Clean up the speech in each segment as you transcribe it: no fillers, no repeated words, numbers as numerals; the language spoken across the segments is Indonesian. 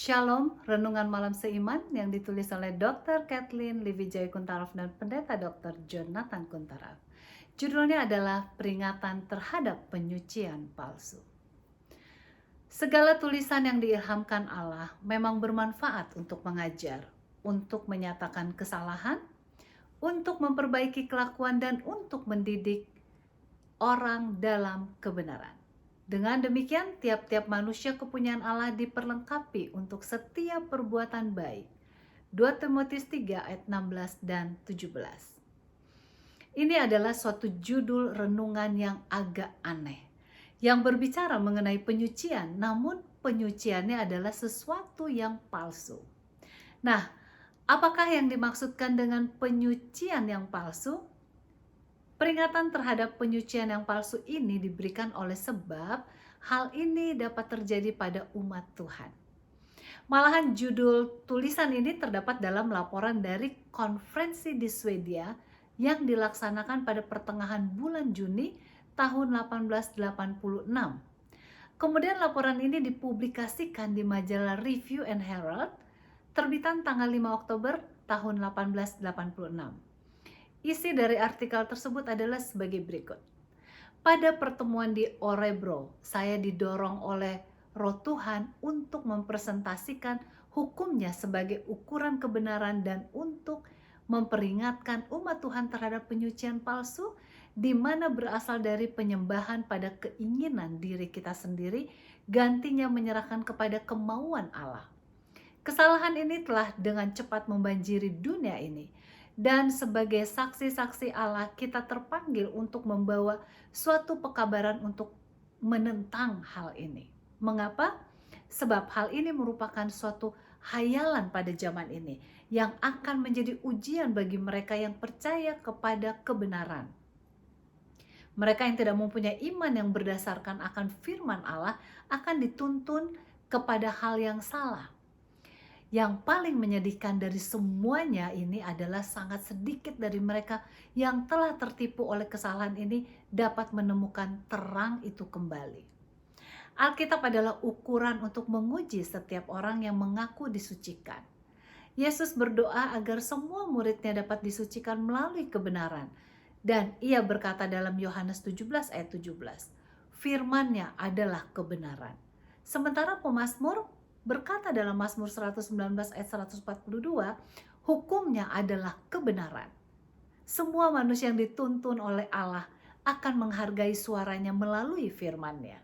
Shalom, renungan malam seiman yang ditulis oleh Dr. Kathleen Liwijaya Kuntaraf dan Pendeta Dr. Jonathan Kuntaraf. Judulnya adalah Peringatan Terhadap Penyucian Palsu. Segala tulisan yang diilhamkan Allah memang bermanfaat untuk mengajar, untuk menyatakan kesalahan, untuk memperbaiki kelakuan dan untuk mendidik orang dalam kebenaran. Dengan demikian, tiap-tiap manusia kepunyaan Allah diperlengkapi untuk setiap perbuatan baik. 2 Timotius 3 ayat 16 dan 17. Ini adalah suatu judul renungan yang agak aneh, yang berbicara mengenai penyucian, namun penyuciannya adalah sesuatu yang palsu. Nah, apakah yang dimaksudkan dengan penyucian yang palsu? Peringatan terhadap penyucian yang palsu ini diberikan oleh sebab hal ini dapat terjadi pada umat Tuhan. Malahan judul tulisan ini terdapat dalam laporan dari konferensi di Swedia yang dilaksanakan pada pertengahan bulan Juni tahun 1886. Kemudian laporan ini dipublikasikan di majalah Review and Herald, terbitan tanggal 5 Oktober tahun 1886. Isi dari artikel tersebut adalah sebagai berikut. Pada pertemuan di Örebro, saya didorong oleh Roh Tuhan untuk mempresentasikan hukumnya sebagai ukuran kebenaran dan untuk memperingatkan umat Tuhan terhadap penyucian palsu, di mana berasal dari penyembahan pada keinginan diri kita sendiri, gantinya menyerahkan kepada kemauan Allah. Kesalahan ini telah dengan cepat membanjiri dunia ini. Dan sebagai saksi-saksi Allah, kita terpanggil untuk membawa suatu pekabaran untuk menentang hal ini. Mengapa? Sebab hal ini merupakan suatu hayalan pada zaman ini yang akan menjadi ujian bagi mereka yang percaya kepada kebenaran. Mereka yang tidak mempunyai iman yang berdasarkan akan firman Allah akan dituntun kepada hal yang salah. Yang paling menyedihkan dari semuanya ini adalah sangat sedikit dari mereka yang telah tertipu oleh kesalahan ini dapat menemukan terang itu kembali. Alkitab adalah ukuran untuk menguji setiap orang yang mengaku disucikan. Yesus berdoa agar semua muridnya dapat disucikan melalui kebenaran. Dan ia berkata dalam Yohanes 17 ayat 17, firman-Nya adalah kebenaran. Sementara pemazmur berkata dalam Mazmur 119 ayat 142, hukumnya adalah kebenaran. Semua manusia yang dituntun oleh Allah akan menghargai suaranya melalui firman-Nya.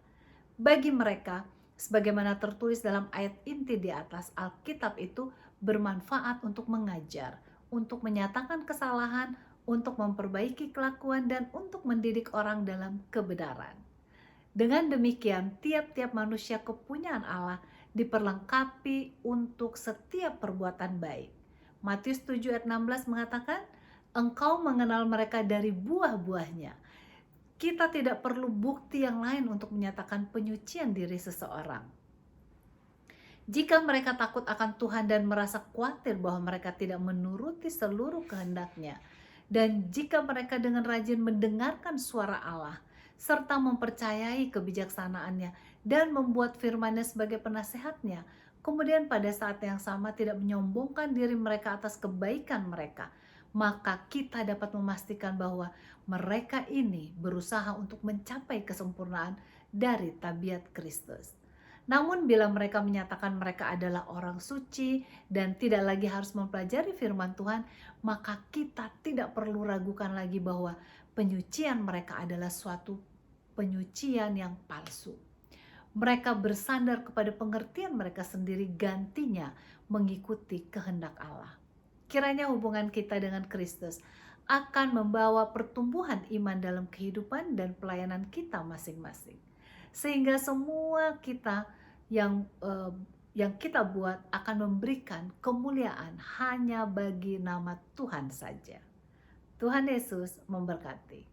Bagi mereka, sebagaimana tertulis dalam ayat inti di atas, Alkitab itu bermanfaat untuk mengajar, untuk menyatakan kesalahan, untuk memperbaiki kelakuan, dan untuk mendidik orang dalam kebenaran. Dengan demikian, tiap-tiap manusia kepunyaan Allah diperlengkapi untuk setiap perbuatan baik. Matius 7 ayat 16 mengatakan, engkau mengenal mereka dari buah-buahnya. Kita tidak perlu bukti yang lain untuk menyatakan penyucian diri seseorang. Jika mereka takut akan Tuhan dan merasa khawatir bahwa mereka tidak menuruti seluruh kehendak-Nya, dan jika mereka dengan rajin mendengarkan suara Allah, serta mempercayai kebijaksanaannya dan membuat firman-Nya sebagai penasehatnya, kemudian pada saat yang sama tidak menyombongkan diri mereka atas kebaikan mereka, maka kita dapat memastikan bahwa mereka ini berusaha untuk mencapai kesempurnaan dari tabiat Kristus. Namun bila mereka menyatakan mereka adalah orang suci dan tidak lagi harus mempelajari firman Tuhan, maka kita tidak perlu ragukan lagi bahwa penyucian mereka adalah suatu penyucian yang palsu. Mereka bersandar kepada pengertian mereka sendiri, gantinya mengikuti kehendak Allah. Kiranya hubungan kita dengan Kristus akan membawa pertumbuhan iman dalam kehidupan dan pelayanan kita masing-masing. Sehingga semua kita yang kita buat akan memberikan kemuliaan hanya bagi nama Tuhan saja. Tuhan Yesus memberkati.